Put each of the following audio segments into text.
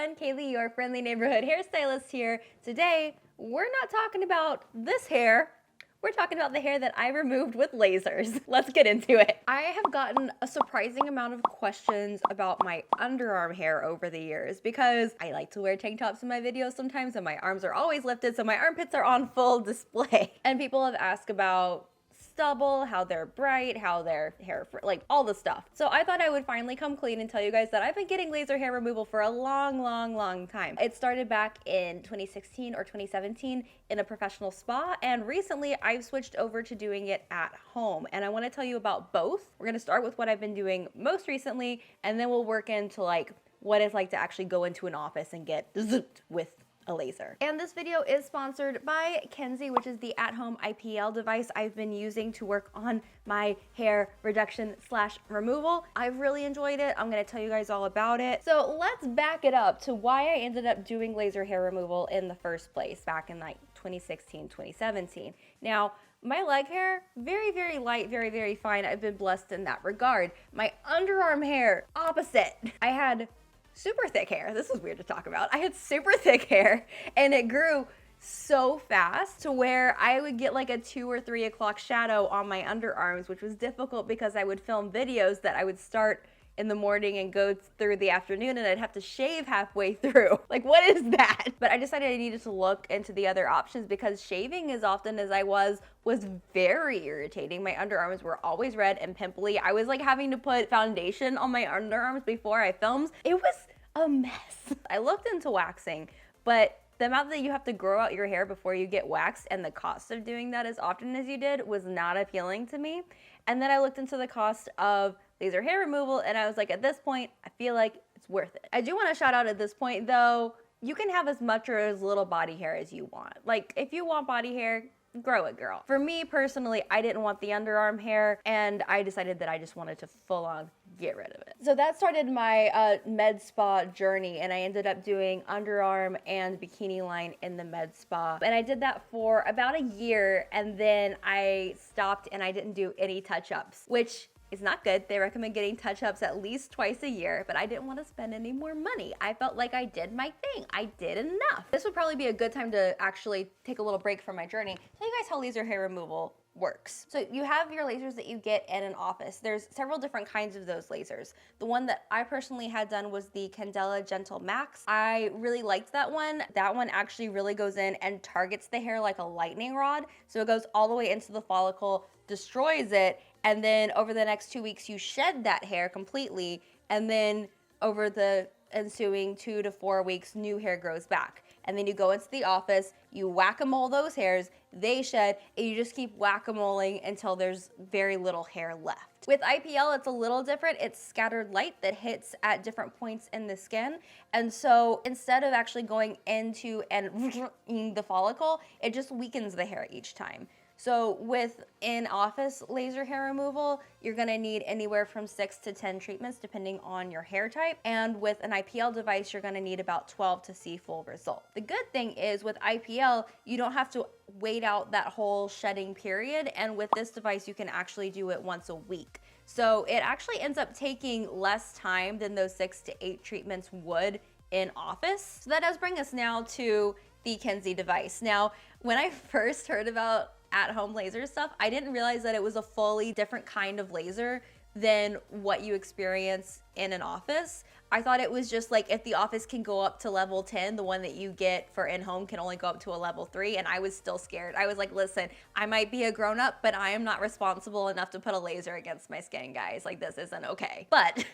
everyone, Kaylee, your friendly neighborhood hairstylist here. Today, we're not talking about this hair. We're talking about the hair that I removed with lasers. Let's get into it. I have gotten a surprising amount of questions about my underarm hair over the years because I like to wear tank tops in my videos sometimes and my arms are always lifted, so my armpits are on full display. And people have asked about stubble, how they're bright, how their hair, like all the stuff. So I thought I would finally come clean and tell you guys that I've been getting laser hair removal for a long time. It started back in 2016 or 2017 in a professional spa, and recently I've switched over to doing it at home. And I want to tell you about both. We're going to start with what I've been doing most recently, and then we'll work into like what it's like to actually go into an office and get zipped with a laser. And this video is sponsored by Kenzi, which is the at-home IPL device I've been using to work on my hair reduction / removal. I've really enjoyed it. I'm gonna tell you guys all about it. So let's back it up to why I ended up doing laser hair removal in the first place back in like 2016, 2017. Now, my leg hair, very light, very fine. I've been blessed in that regard. My underarm hair, opposite. I had super thick hair. This is weird to talk about. I had super thick hair and it grew so fast to where I would get like a 2 or 3 o'clock shadow on my underarms, which was difficult because I would film videos that I would start in the morning and go through the afternoon and I'd have to shave halfway through. Like, what is that? But I decided I needed to look into the other options because shaving as often as I was very irritating. My underarms were always red and pimply. I was like having to put foundation on my underarms before I filmed. It was a mess. I looked into waxing, but the amount that you have to grow out your hair before you get waxed and the cost of doing that as often as you did was not appealing to me. And then I looked into the cost of laser hair removal and I was like, at this point, I feel like it's worth it. I do want to shout out at this point though, you can have as much or as little body hair as you want. Like if you want body hair, grow it, girl. For me personally, I didn't want the underarm hair and I decided that I just wanted to full on get rid of it. So that started my med spa journey and I ended up doing underarm and bikini line in the med spa. And I did that for about a year and then I stopped and I didn't do any touch-ups, which is not good. They recommend getting touch-ups at least twice a year, but I didn't want to spend any more money. I felt like I did my thing. I did enough. This would probably be a good time to actually take a little break from my journey. Tell you guys how laser hair removal works. So you have your lasers that you get in an office. There's several different kinds of those lasers. The one that I personally had done was the Candela Gentle Max. I really liked that one. That one actually really goes in and targets the hair like a lightning rod. So it goes all the way into the follicle, destroys it, and then over the next 2 weeks you shed that hair completely, and then over the ensuing 2 to 4 weeks new hair grows back. And then you go into the office, you whack-a-mole those hairs, they shed, and you just keep whack-a-moling until there's very little hair left. With IPL, it's a little different. It's scattered light that hits at different points in the skin. And so instead of actually going into and the follicle, it just weakens the hair each time. So with in-office laser hair removal, you're gonna need anywhere from 6 to 10 treatments depending on your hair type. And with an IPL device, you're gonna need about 12 to see full result. The good thing is with IPL, you don't have to wait out that whole shedding period. And with this device, you can actually do it once a week. So it actually ends up taking less time than those 6 to 8 treatments would in office. So that does bring us now to the Kenzi device. Now, when I first heard about at-home laser stuff, I didn't realize that it was a fully different kind of laser than what you experience in an office. I thought it was just like if the office can go up to level 10, the one that you get for in-home can only go up to a level 3, and I was still scared. I was like, listen, I might be a grown-up, but I am not responsible enough to put a laser against my skin, guys. Like, this isn't okay. But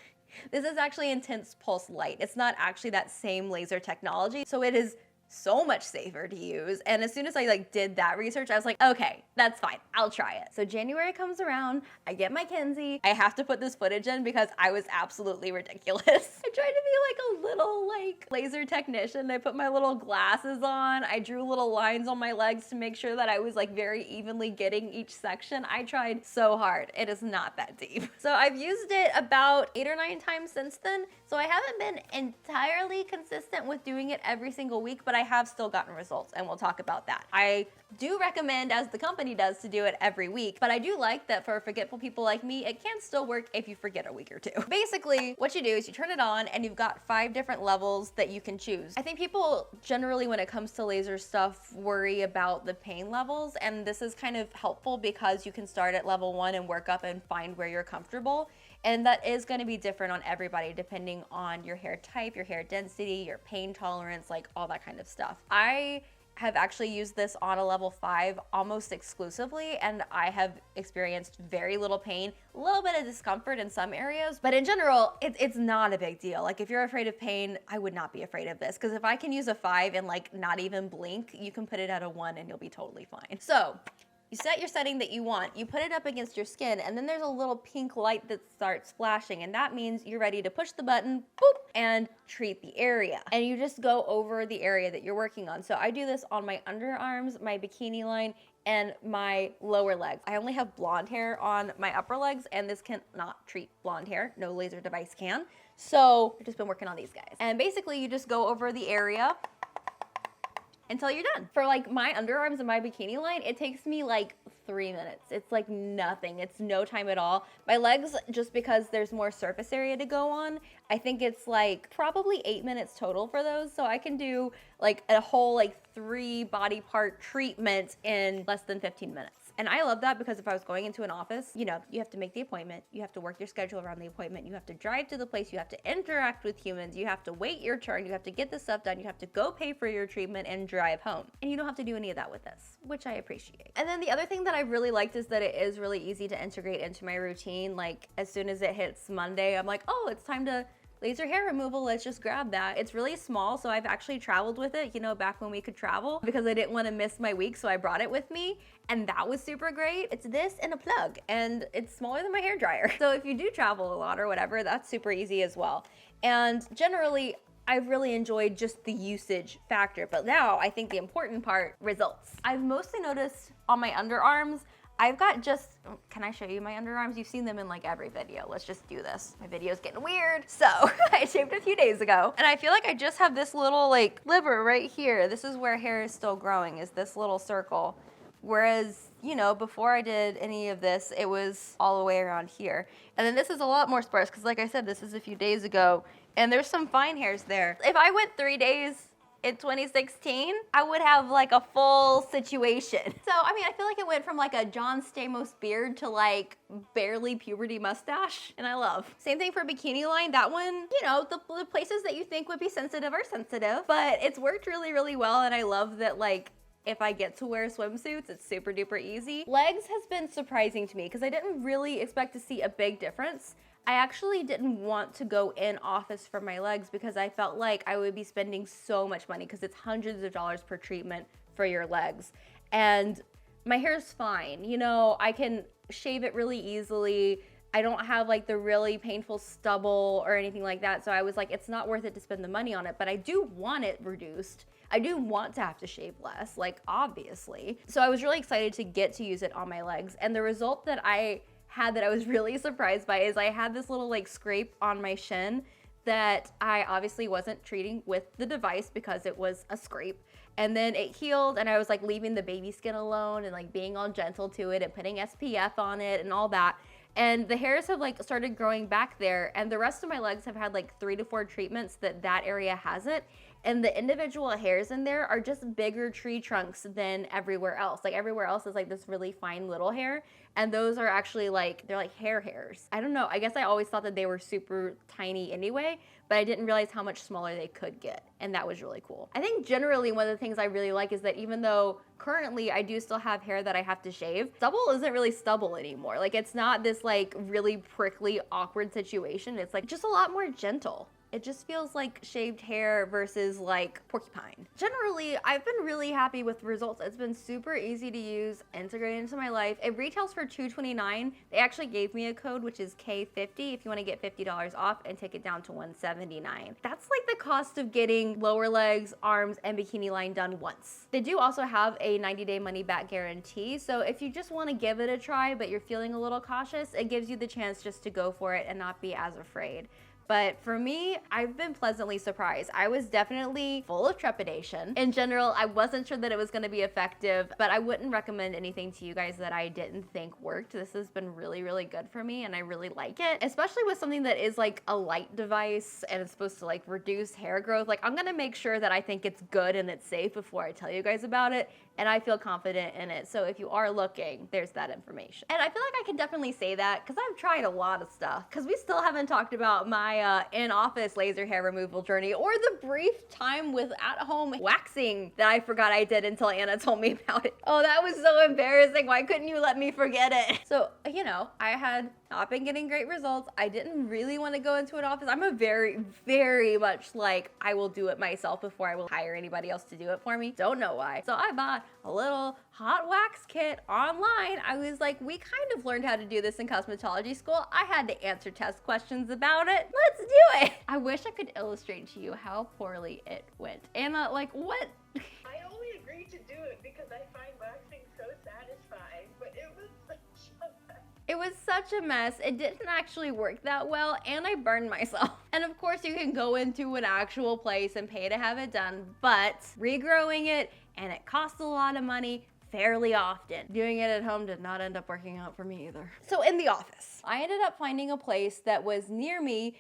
this is actually intense pulse light. It's not actually that same laser technology, so it is so much safer to use. And as soon as I did that research, I was like, okay, that's fine, I'll try it. So January comes around, I get my Kenzi. I have to put this footage in because I was absolutely ridiculous. I tried to be like a little laser technician. I put my little glasses on. I drew little lines on my legs to make sure that I was very evenly getting each section. I tried so hard. It is not that deep. So I've used it about 8 or 9 times since then. So I haven't been entirely consistent with doing it every single week, but I have still gotten results, and we'll talk about that. I do recommend, as the company does, to do it every week, but I do like that for forgetful people like me, it can still work if you forget a week or two. Basically, what you do is you turn it on and you've got 5 different levels levels that you can choose. I think people generally, when it comes to laser stuff, worry about the pain levels, and this is kind of helpful because you can start at level 1 and work up and find where you're comfortable. And that is going to be different on everybody depending on your hair type, your hair density, your pain tolerance, like all that kind of stuff. I have actually used this on a level 5 almost exclusively, and I have experienced very little pain, a little bit of discomfort in some areas, but in general, it's not a big deal. Like if you're afraid of pain, I would not be afraid of this, because if I can use a 5 and like not even blink, you can put it at a 1 and you'll be totally fine. So you set your setting that you want, you put it up against your skin, and then there's a little pink light that starts flashing, and that means you're ready to push the button, boop, and treat the area. And you just go over the area that you're working on. So I do this on my underarms, my bikini line, and my lower legs. I only have blonde hair on my upper legs, and this cannot treat blonde hair. No laser device can. So I've just been working on these guys. And basically you just go over the area until you're done. For like my underarms and my bikini line, it takes me like 3 minutes. It's like nothing. It's no time at all. My legs, just because there's more surface area to go on, I think it's like probably 8 minutes total for those. So I can do like a whole like 3 body part treatment in less than 15 minutes. And I love that because if I was going into an office, you know, you have to make the appointment, you have to work your schedule around the appointment, you have to drive to the place, you have to interact with humans, you have to wait your turn, you have to get the stuff done, you have to go pay for your treatment and drive home. And you don't have to do any of that with this, which I appreciate. And then the other thing that I really liked is that it is really easy to integrate into my routine. Like as soon as it hits Monday, I'm like, oh, it's time to laser hair removal, let's just grab that. It's really small, so I've actually traveled with it, you know, back when we could travel, because I didn't want to miss my week, so I brought it with me, and that was super great. It's this and a plug, and it's smaller than my hair dryer. So if you do travel a lot or whatever, that's super easy as well. And generally, I've really enjoyed just the usage factor, but now I think the important part, results. I've mostly noticed on my underarms, I've got just, can I show you my underarms? You've seen them in like every video. Let's just do this. My video's getting weird. So I shaved a few days ago, and I feel like I just have this little like sliver right here. This is where hair is still growing, is this little circle. Whereas, you know, before I did any of this, it was all the way around here. And then this is a lot more sparse, because like I said, this is a few days ago, and there's some fine hairs there. If I went 3 days in 2016, I would have like a full situation. So, I mean, I feel like it went from like a John Stamos beard to like barely puberty mustache, and I love. Same thing for bikini line. That one, you know, the places that you think would be sensitive are sensitive, but it's worked really, really well, and I love that like if I get to wear swimsuits, it's super duper easy. Legs has been surprising to me because I didn't really expect to see a big difference. I actually didn't want to go in office for my legs because I felt like I would be spending so much money, because it's hundreds of dollars per treatment for your legs. And my hair's fine, you know, I can shave it really easily. I don't have like the really painful stubble or anything like that. So I was like, it's not worth it to spend the money on it, but I do want it reduced. I do want to have to shave less, like obviously. So I was really excited to get to use it on my legs. And the result that I had that I was really surprised by is I had this little like scrape on my shin that I obviously wasn't treating with the device because it was a scrape. And then it healed, and I was like leaving the baby skin alone and like being all gentle to it and putting SPF on it and all that. And the hairs have like started growing back there, and the rest of my legs have had like 3 to 4 treatments that area hasn't. And the individual hairs in there are just bigger tree trunks than everywhere else. Like everywhere else is like this really fine little hair, and those are actually like, they're like hair hairs. I don't know, I guess I always thought that they were super tiny anyway, but I didn't realize how much smaller they could get, and that was really cool. I think generally one of the things I really like is that even though currently I do still have hair that I have to shave, stubble isn't really stubble anymore. Like it's not this like really prickly, awkward situation. It's like just a lot more gentle. It just feels like shaved hair versus like porcupine. Generally, I've been really happy with the results. It's been super easy to use, integrated into my life. It retails for $229. They actually gave me a code, which is K50, if you wanna get $50 off and take it down to $179. That's like the cost of getting lower legs, arms, and bikini line done once. They do also have a 90-day money back guarantee. So if you just wanna give it a try, but you're feeling a little cautious, it gives you the chance just to go for it and not be as afraid. But for me, I've been pleasantly surprised. I was definitely full of trepidation. In general, I wasn't sure that it was gonna be effective, but I wouldn't recommend anything to you guys that I didn't think worked. This has been really, really good for me and I really like it, especially with something that is like a light device and it's supposed to like reduce hair growth. Like I'm gonna make sure that I think it's good and it's safe before I tell you guys about it, and I feel confident in it. So if you are looking, there's that information. And I feel like I can definitely say that because I've tried a lot of stuff, because we still haven't talked about my in-office laser hair removal journey or the brief time with at-home waxing that I forgot I did until Anna told me about it. Oh, that was so embarrassing. Why couldn't you let me forget it? So, you know, I had not been getting great results. I didn't really want to go into an office. I'm a very, very much like, I will do it myself before I will hire anybody else to do it for me. Don't know why. So I bought a little hot wax kit online. I was like, we kind of learned how to do this in cosmetology school. I had to answer test questions about it. Let's do it. I wish I could illustrate to you how poorly it went. Anna, like what? I only agreed to do it because I find waxing so satisfying, but it was such a mess. It was such a mess. It didn't actually work that well, and I burned myself. And of course you can go into an actual place and pay to have it done, but regrowing it, and it costs a lot of money fairly often. Doing it at home did not end up working out for me either. So in the office, I ended up finding a place that was near me.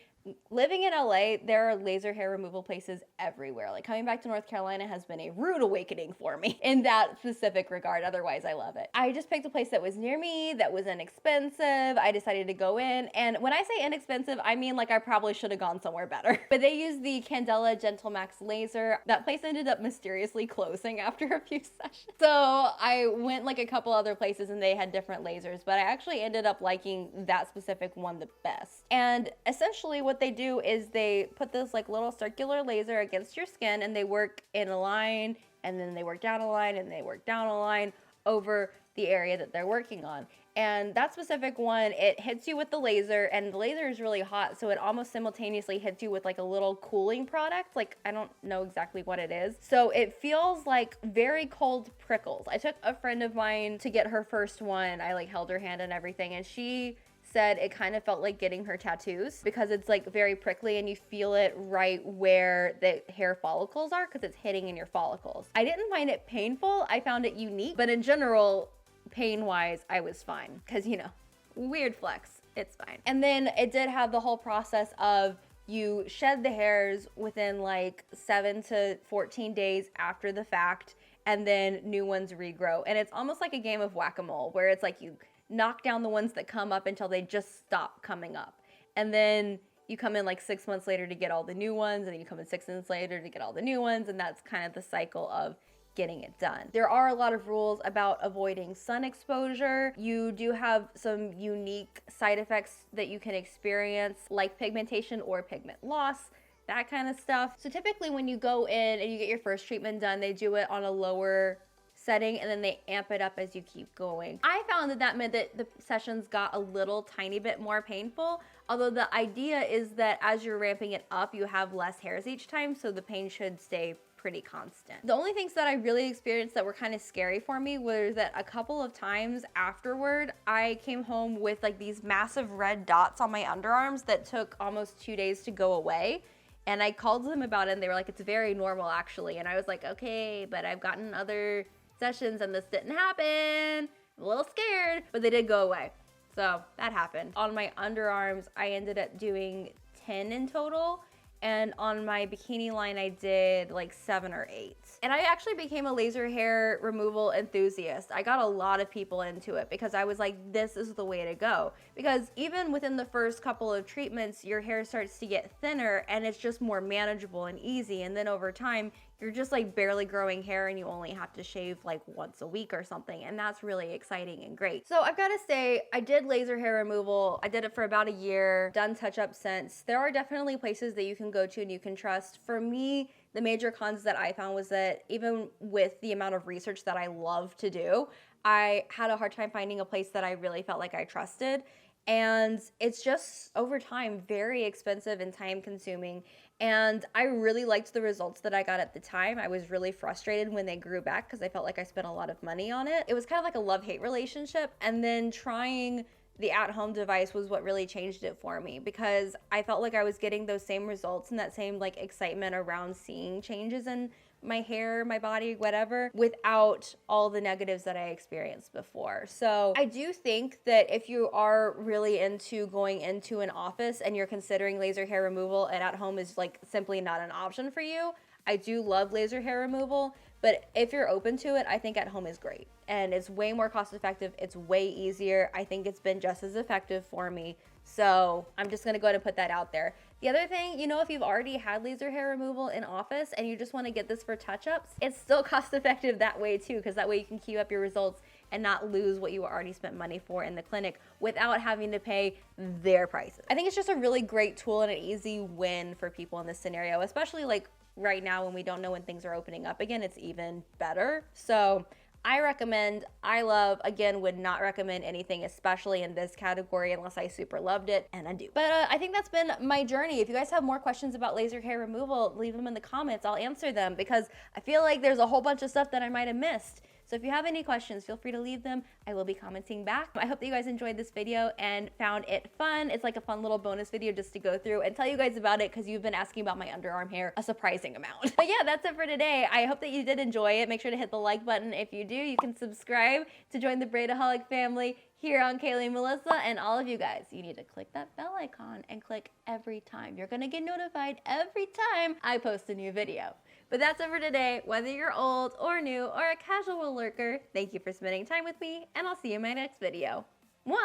Living in LA, there are laser hair removal places everywhere. Like coming back to North Carolina has been a rude awakening for me in that specific regard. Otherwise, I love it. I just picked a place that was near me, that was inexpensive. I decided to go in. And when I say inexpensive, I mean like I probably should have gone somewhere better. But they used the Candela Gentle Max laser. That place ended up mysteriously closing after a few sessions. So I went like a couple other places and they had different lasers, but I actually ended up liking that specific one the best. And essentially what they do is they put this like little circular laser against your skin and they work in a line and then they work down a line and they work down a line over the area that they're working on. And that specific one, it hits you with the laser and the laser is really hot, so it almost simultaneously hits you with like a little cooling product. Like I don't know exactly what it is. So it feels like very cold prickles. I took a friend of mine to get her first one. I like held her hand and everything, and she said it kind of felt like getting her tattoos because it's like very prickly and you feel it right where the hair follicles are because it's hitting in your follicles. I didn't find it painful. I found it unique, but in general, pain-wise, I was fine because, you know, weird flex, it's fine. And then it did have the whole process of you shed the hairs within like 7 to 14 days after the fact, and then new ones regrow. And it's almost like a game of whack-a-mole where it's like you knock down the ones that come up until they just stop coming up. And then you come in like 6 months later to get all the new ones, and then you come in 6 months later to get all the new ones, and that's kind of the cycle of getting it done. There are a lot of rules about avoiding sun exposure. You do have some unique side effects that you can experience, like pigmentation or pigment loss, that kind of stuff. So typically when you go in and you get your first treatment done, they do it on a lower setting and then they amp it up as you keep going. I found that that meant that the sessions got a little tiny bit more painful, although the idea is that as you're ramping it up, you have less hairs each time, so the pain should stay pretty constant. The only things that I really experienced that were kind of scary for me was that a couple of times afterward, I came home with like these massive red dots on my underarms that took almost 2 days to go away. And I called them about it and they were like, it's very normal actually. And I was like, okay, but I've gotten other sessions and this didn't happen. I'm a little scared, but they did go away. So that happened. On my underarms, I ended up doing 10 in total. And on my bikini line, I did like 7 or 8. And I actually became a laser hair removal enthusiast. I got a lot of people into it because I was like, this is the way to go. Because even within the first couple of treatments, your hair starts to get thinner and it's just more manageable and easy. And then over time, you're just like barely growing hair and you only have to shave like once a week or something. And that's really exciting and great. So I've got to say, I did laser hair removal. I did it for about a year, done touch-up since. There are definitely places that you can go to and you can trust. For me, the major cons that I found was that even with the amount of research that I love to do, I had a hard time finding a place that I really felt like I trusted. And it's just over time very expensive and time consuming. And I really liked the results that I got at the time. I was really frustrated when they grew back because I felt like I spent a lot of money on it. It was kind of like a love-hate relationship. And then trying the at-home device was what really changed it for me, because I felt like I was getting those same results and that same like excitement around seeing changes in my hair, my body, whatever, without all the negatives that I experienced before. So I do think that if you are really into going into an office and you're considering laser hair removal and at home is like simply not an option for you, I do love laser hair removal, but if you're open to it, I think at home is great. And it's way more cost effective. It's way easier. I think it's been just as effective for me. So I'm just gonna go ahead and put that out there. The other thing, you know, if you've already had laser hair removal in office and you just wanna get this for touch-ups, it's still cost effective that way too, because that way you can keep up your results and not lose what you already spent money for in the clinic without having to pay their prices. I think it's just a really great tool and an easy win for people in this scenario, especially like right now when we don't know when things are opening up again. It's even better. So I recommend, I love, again, would not recommend anything, especially in this category, unless I super loved it, and I do. But I think that's been my journey. If you guys have more questions about laser hair removal, leave them in the comments. I'll answer them, because I feel like there's a whole bunch of stuff that I might have missed. So if you have any questions, feel free to leave them. I will be commenting back. I hope that you guys enjoyed this video and found it fun. It's like a fun little bonus video just to go through and tell you guys about it, because you've been asking about my underarm hair a surprising amount. But yeah, that's it for today. I hope that you did enjoy it. Make sure to hit the like button. If you do, you can subscribe to join the Braidaholic family here on Kayley and Melissa. And all of you guys, you need to click that bell icon and click every time. You're gonna get notified every time I post a new video. But that's it for today. Whether you're old or new or a casual lurker, thank you for spending time with me, and I'll see you in my next video. Mwah!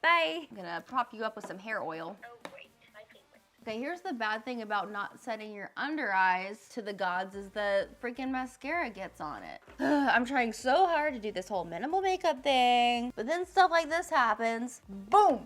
Bye! I'm gonna prop you up with some hair oil. Oh, wait. My favorite. Okay, here's the bad thing about not setting your under eyes to the gods is the freaking mascara gets on it. I'm trying so hard to do this whole minimal makeup thing, but then stuff like this happens. Boom!